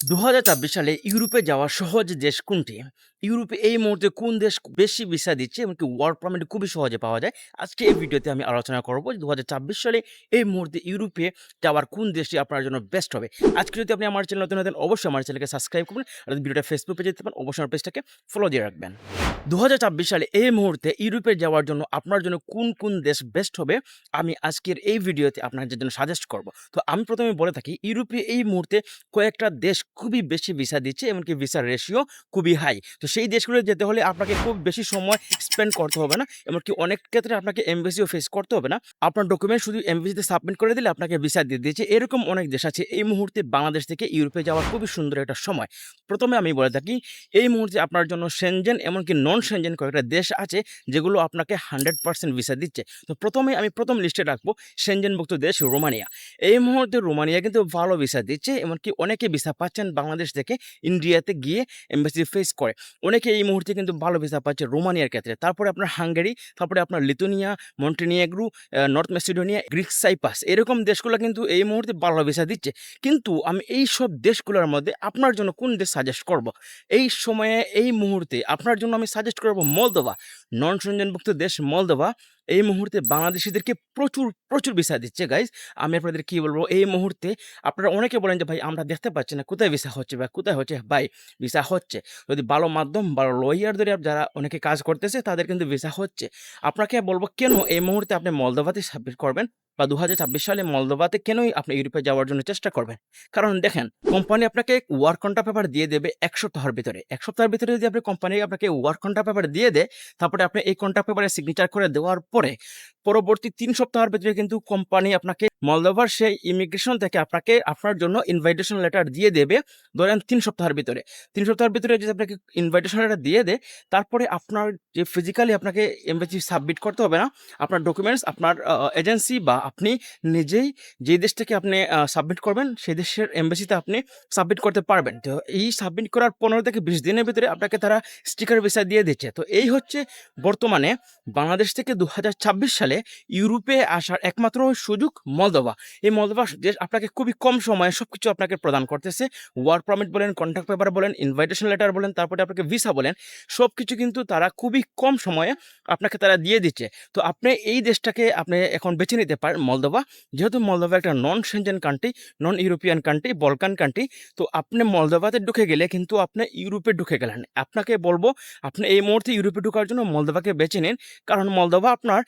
২০২৪ সালে ইউরোপে যাওয়া সহজ দেশ কোনটি? ইউরোপে এই মুহূর্তে কোন দেশ বেশি ভিসা দিচ্ছে এমনকি ওয়ার্ক পারমিট খুবই সহজে পাওয়া যায়। আজকে এই ভিডিওতে আমি আলোচনা করব যে ২০২৪ সালে এই মুহূর্তে ইউরোপে যাওয়ার কোন দেশটি আপনার জন্য বেস্ট হবে। আজকে যদি আপনি আমার চ্যানেল নতুন হতেন অবশ্যই আমার চ্যানেলকে সাবস্ক্রাইব করবেন। আর যদি ভিডিওটা ফেসবুক পেজে দেখতে পান অবশ্যই আমার পেজটাকে ফলো দিয়ে রাখবেন। ২০২৪ সালে এই মুহূর্তে ইউরোপে যাওয়ার জন্য আপনার জন্য কোন দেশ বেস্ট হবে আমি আজকের এই ভিডিওতে আপনাদের জন্য সাজেস্ট করব। তো আমি প্রথমে বলে থাকি ইউরোপে এই মুহূর্তে কয়েকটা দেশ খুবই বেশি ভিসা দিচ্ছে এমনকি ভিসার রেশিও খুবই হাই। তো সেই দেশগুলো যেতে হলে আপনাকে খুব বেশি সময় স্পেন্ড করতে হবে না, এমনকি অনেক ক্ষেত্রে আপনাকে এমবাসিও ফেস করতে হবে না। আপনার ডকুমেন্ট শুধু এমবাসিতে সাবমিট করে দিলে আপনাকে ভিসা দিয়ে দিয়েছে। এরকম অনেক দেশ আছে। এই মুহূর্তে বাংলাদেশ থেকে ইউরোপে যাওয়ার খুবই সুন্দর একটা সময়। প্রথমে আমি বলে থাকি এই মুহূর্তে আপনার জন্য সেনজেন এমনকি নন সেনজেন কয়েকটা দেশ আছে যেগুলো আপনাকে 100% ভিসা দিচ্ছে। তো প্রথমে আমি প্রথম লিস্টে রাখবো সেনজেনভুক্ত দেশ রোমানিয়া। এই মুহূর্তে রোমানিয়া কিন্তু ভালো ভিসা দিচ্ছে, এমনকি অনেকে ভিসা পাচ্ছেন বাংলাদেশ থেকে ইন্ডিয়াতে গিয়ে এমবাসি ফেস করে। অনেকে এই মুহূর্তে কিন্তু ভালো ভিসা পাচ্ছে রোমানিয়ার ক্ষেত্রে। তারপরে আপনার হাঙ্গেরি, তারপরে আপনার Lithuania, Montenegro, north Macedonia, Greek cypress এরকম দেশগুলো কিন্তু এই মুহূর্তে ভালো ভিসা দিচ্ছে। কিন্তু আমি এই সব দেশগুলোর মধ্যে আপনার জন্য কোন দেশ সাজেস্ট করব? এই সময়ে এই মুহূর্তে আপনার জন্য আমি সাজেস্ট করব মলদোভা। নন সেনজেনভুক্ত দেশ মলদোভা এই মুহূর্তে বাংলাদেশিদেরকে প্রচুর ভিসা দিচ্ছে গাইজ। আমি আপনাদের কি বলবো, এই মুহূর্তে আপনারা অনেকে বলেন যে ভাই আমরা দেখতে পাচ্ছি না কোথায় ভিসা হচ্ছে বা কোথায় হচ্ছে। ভাই ভিসা হচ্ছে, যদি ভালো মাধ্যম ভালো লয়ার ধরে যারা অনেকে কাজ করতেছে তাদের কিন্তু ভিসা হচ্ছে। আপনাকে বলবো কেন এই মুহূর্তে আপনি মলদোভাতে সাবমিট করবেন বা ২০২৬ সালে মলদোভাতে কেনই আপনি ইউরোপে যাওয়ার জন্য চেষ্টা করবেন। কারণ দেখেন, কোম্পানি আপনাকে ওয়ার্ক কন্ট্রাক্ট পেপার দিয়ে দেবে ১ সপ্তাহের ভিতরে। ১ সপ্তাহের ভিতরে যদি আপনি কোম্পানি আপনাকে ওয়ার্ক কন্ট্রাক্ট পেপার দিয়ে দেয়, তারপরে আপনি এই কন্ট্রাক্ট পেপারে সিগনেচার করে দেওয়ার পরে পরবর্তী ৩ সপ্তাহের ভিতরে কিন্তু কোম্পানি আপনাকে মলদোভার সেই ইমিগ্রেশন থেকে আপনাকে আপনার জন্য ইনভাইটেশন লেটার দিয়ে দেবে। ধরেন ৩ সপ্তাহের ভিতরে। ৩ সপ্তাহের ভিতরে যদি আপনাকে ইনভাইটেশন লেটার দিয়ে দেয়, তারপরে আপনার যে ফিজিক্যালি আপনাকে এমবাসি সাবমিট করতে হবে না। আপনার ডকুমেন্টস আপনার এজেন্সি বা আপনি নিজেই যে দেশ থেকে আপনি সাবমিট করবেন সেই দেশের এমবাসিতে আপনি সাবমিট করতে পারবেন। তো এই সাবমিট করার ১৫ থেকে ২০ দিনের ভিতরে আপনাকে তারা স্টিকার ভিসা দিয়ে দিচ্ছে। তো এই হচ্ছে বর্তমানে বাংলাদেশ থেকে ২০২৬ সালে ইউরোপে আসার একমাত্র সুযোগ মলদোভা। এই মলদোভা দেশ আপনাকে খুবই কম সময়ে সবকিছু আপনাকে প্রদান করতেছে। ওয়ার্ক পারমিট বলেন, কন্ট্রাক্ট পেপার বলেন, ইনভাইটেশন লেটার বলেন, তারপরে আপনাকে ভিসা বলেন, সবকিছু কিন্তু তারা খুবই কম সময়ে আপনাকে তারা দিয়ে দিচ্ছে। তো আপনি এই দেশটাকে আপনি এখন বেছে নিতে পারেন মলদোভা। যেহেতু মলদোভা একটা নন Shenzhen country, non European country, Balkan country. তো আপনি মলদোভাতে ঢুকে গেলে কিন্তু আপনি ইউরোপে ঢুকে গেলেন। আপনাকে বলবো আপনি এই মুহূর্তে ইউরোপে ঢোকার জন্য মলদোভাকে বেছে নিন। কারণ মলদোভা আপনার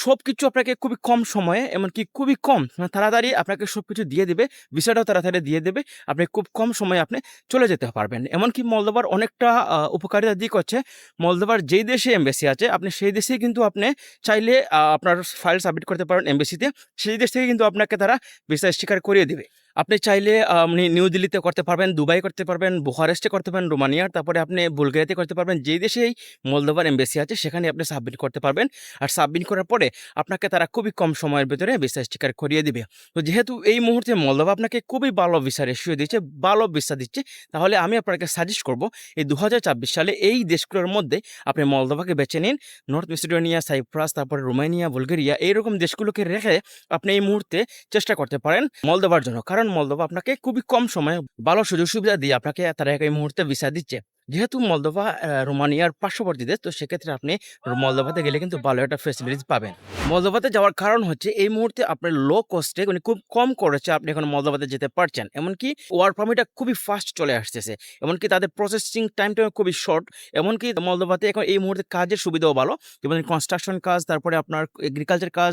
সবকিছু আপনাকে খুবই কম সময়ে এমনকি খুবই কম তাড়াতাড়ি আপনাকে সবকিছু দিয়ে দিবে। ভিসাটাও তাড়াতাড়ি দিয়ে দেবে। আপনি খুব কম সময়ে আপনি চলে যেতে পারবেন। এমনকি মলদোভার অনেকটা উপকারিতা দিক হচ্ছে মলদোভার যেই দেশে এমবাসি আছে আপনি সেই দেশেই কিন্তু আপনি চাইলে আপনার ফাইল সাবমিট করতে পারেন এমবাসিতে। সেই দেশ থেকে কিন্তু আপনাকে তারা ভিসা স্টিকার করিয়ে দিবে। আপনি চাইলে নিউ দিল্লিতে করতে পারবেন, দুবাই করতে পারবেন, বুখারেস্টে করতে পারবেন রোমানিয়ার, তারপরে আপনি বুলগেরিয়াতে করতে পারবেন। যেই দেশেই মলদোভার এমবাসি আছে সেখানে আপনি সাবমিট করতে পারবেন। আর সাবমিট করার পরে আপনাকে তারা খুবই কম সময়ের ভেতরে ভিসা স্টিকার করিয়ে দিবে। তো যেহেতু এই মুহূর্তে মলদোভা আপনাকে খুবই ভালো ভিসা রেশিও দিচ্ছে, ভালো ভিসা দিচ্ছে, তাহলে আমি আপনাকে সাজেস্ট করব এই ২০২৪ সালে এই দেশগুলোর মধ্যে আপনি মলদোভাকে বেছে নিন। নর্থ মেসিডোনিয়া, সাইপ্রাস, তারপরে রোমানিয়া, বুলগেরিয়া এইরকম দেশগুলোকে রেখে আপনি এই মুহূর্তে চেষ্টা করতে পারেন মলদোভার জন্য। কারণ মলদোভা আপনাকে খুবই কম সময়ে ভালো সুযোগ সুবিধা দিয়ে আপনাকে তারা এই মুহূর্তে ভিসা দিচ্ছে। যেহেতু মলদোভা রোমানিয়ার পার্শ্ববর্তী দেশ, তো সেক্ষেত্রে আপনি মলদোভাতে গেলে কিন্তু ভালো একটা ফেসিলিটিস পাবেন। মলদোভাতে যাওয়ার কারণ হচ্ছে এই মুহূর্তে আপনার লো কস্টে মানে খুব কম খরচে আপনি এখন মলদোভাতে যেতে পারছেন। এমনকি ওয়ার্ক পারমিটটা খুবই ফাস্ট চলে আসতেছে। এমনকি তাদের প্রসেসিং টাইমটাও খুবই শর্ট। এমনকি মলদোভাতে এখন এই মুহূর্তে কাজের সুবিধাও ভালো। যেমন কনস্ট্রাকশন কাজ, তারপরে আপনার এগ্রিকালচার কাজ,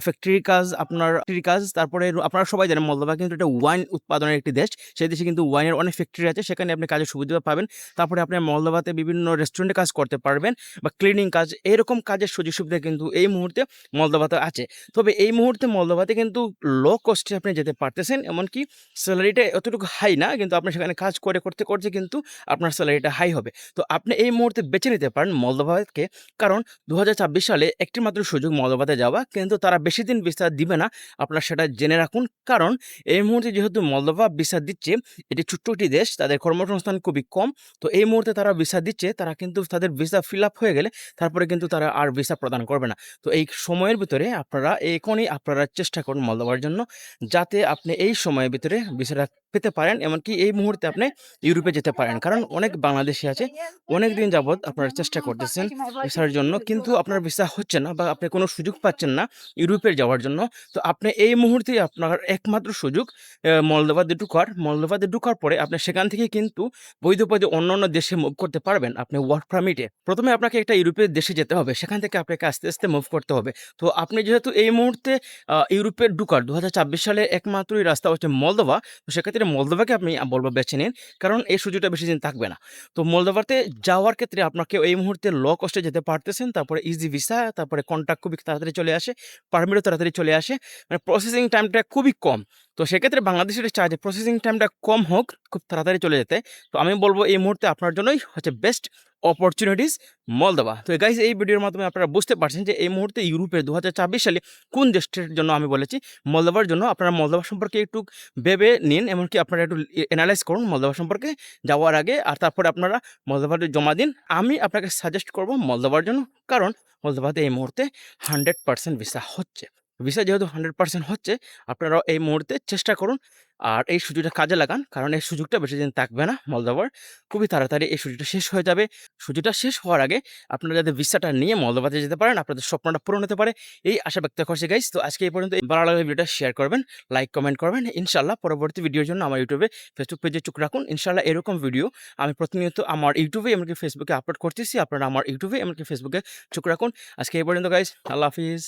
ফ্যাক্টরির কাজ, আপনার কাজ, তারপরে আপনারা সবাই জানেন মলদোভা কিন্তু একটা ওয়াইন উৎপাদনের একটি দেশ। সেই দেশে কিন্তু ওয়াইনের অনেক ফ্যাক্টরি আছে, সেখানে আপনি কাজের সুবিধা পাবেন। তারপরে আপনি মলদোভাতে বিভিন্ন রেস্টুরেন্টে কাজ করতে পারবেন বা ক্লিনিং কাজ, এরকম কাজের সুযোগ সুবিধা কিন্তু এই মুহূর্তে মলদোভাতে আছে। তবে এই মুহূর্তে মলদোভাতে কিন্তু লো কস্টে আপনি যেতে পারতেছেন। এমনকি স্যালারিটা এতটুকু হাই না, কিন্তু আপনি সেখানে কাজ করতে কিন্তু আপনার স্যালারিটা হাই হবে। তো আপনি এই মুহূর্তে বেছে নিতে পারেন মলদোভাকে। কারণ ২০২৬ সালে একটি মাত্র সুযোগ মলদোভাতে যাওয়া, কিন্তু তারা বেশি দিন ভিসা দিবে না, আপনারা সেটা জেনে রাখুন। কারণ এই মুহূর্তে যেহেতু মলদোভা ভিসা দিচ্ছে, এটি ছোট্ট একটি দেশ, তাদের কর্মসংস্থান খুবই কম। তো এই মুহূর্তে তারা ভিসা দিচ্ছে, তারা কিন্তু তাদের ভিসা ফিল আপ হয়ে গেলে তারপরে কিন্তু তারা আর ভিসা প্রদান করবে না। তো এই সময়ের ভিতরে আপনারা এখনই আপনারা চেষ্টা করুন মলদোভার জন্য, যাতে আপনি এই সময়ের ভিতরে ভিসাটা পেতে পারেন, এমনকি এই মুহূর্তে আপনি ইউরোপে যেতে পারেন। কারণ অনেক বাংলাদেশী আছে, অনেকদিন যাবৎ আপনারা চেষ্টা করতেছেন ভিসার জন্য, কিন্তু আপনার ভিসা হচ্ছে না বা আপনি কোনো সুযোগ পাচ্ছেন না ইউরোপে যাওয়ার জন্য। তো আপনি এই মুহূর্তে আপনার একমাত্র সুযোগ মলদোভাতে ঢুকার। মলদোভাতে ঢুকার পরে আপনি সেখান থেকে কিন্তু বৈধ পদে অন্যান্য দেশে মুভ করতে পারবেন আপনি ওয়ার্ক পারমিটে। প্রথমে আপনাকে একটা ইউরোপের দেশে যেতে হবে, সেখান থেকে আপনাকে আস্তে আস্তে মুভ করতে হবে। তো আপনি যেহেতু এই মুহূর্তে ইউরোপে ঢুকার ২০২৬ সালে একমাত্রই রাস্তা হচ্ছে মলদোভা। তো সেক্ষেত্রে মলদোভাকে আপনি বলব বেছে নিন, কারণ এই সুযোগটা বেশি দিন থাকবে না। তো মলদোভাতে যাওয়ার ক্ষেত্রে আপনাকে এই মুহূর্তে লো কস্টে যেতে পারতেছেন। তারপরে ইজি ভিসা, তারপরে কন্ট্রাক্ট খুবই তাড়াতাড়ি চলে আসে, পারমিটও তাড়াতাড়ি চলে আসে। মানে প্রসেসিং টাইমটা খুবই কম। তো সেক্ষেত্রে বাংলাদেশের চায় যে প্রসেসিং টাইমটা কম হোক, খুব তাড়াতাড়ি চলে যেতে। তো আমি বলব এই মুহূর্তে আপনার জন্যই হচ্ছে বেস্ট অপরচুনিটিস মলদোভা। তো গাইস, এই ভিডিওর মাধ্যমে আপনারা বুঝতে পারছেন যে এই মুহূর্তে ইউরোপের ২০২৪ সালে কোন দেশটির জন্য আমি বলেছি মলদোভার জন্য। আপনারা মলদোভা সম্পর্কে একটু ভেবে নিন, এমনকি আপনারা একটু এনালাইজ করুন মলদোভা সম্পর্কে যাওয়ার আগে, আর তারপরে আপনারা মলদোভাতে জমা দিন। আমি আপনাকে সাজেস্ট করব মলদোভার জন্য, কারণ মলদোভাতে এই মুহূর্তে 100% ভিসা হচ্ছে। ভিসা যেহেতু 100% হচ্ছে, আপনারাও এই মুহূর্তে চেষ্টা করুন আর এই সুযোগটা কাজে লাগান, কারণ এই সুযোগটা বেশিদিন থাকবে না মলদোভার। খুবই তাড়াতাড়ি এই সুযোগটা শেষ হয়ে যাবে। সুযোগটা শেষ হওয়ার আগে আপনারা যাতে ভিসাটা নিয়ে মলদোভাতে যেতে পারেন, আপনাদের স্বপ্নটা পূরণ হতে পারে, এই আশা ব্যক্ত করছি গাইস। তো আজকে এই পর্যন্ত। ভালো লাগলে ভিডিওটা শেয়ার করবেন, লাইক কমেন্ট করবেন। ইনশাআল্লাহ পরবর্তী ভিডিওর জন্য আমার ইউটিউবে, ফেসবুক পেজে চোখ রাখুন। ইনশাআল্লাহ এরকম ভিডিও আমি প্রতিনিয়ত আমার ইউটিউবে এমনকি ফেসবুকে আপলোড করতেছি। আপনারা আমার ইউটিউবে এমনকি ফেসবুকে চোখ রাখুন। আজকে এই পর্যন্ত গাইস, আল্লাহ হাফিজ।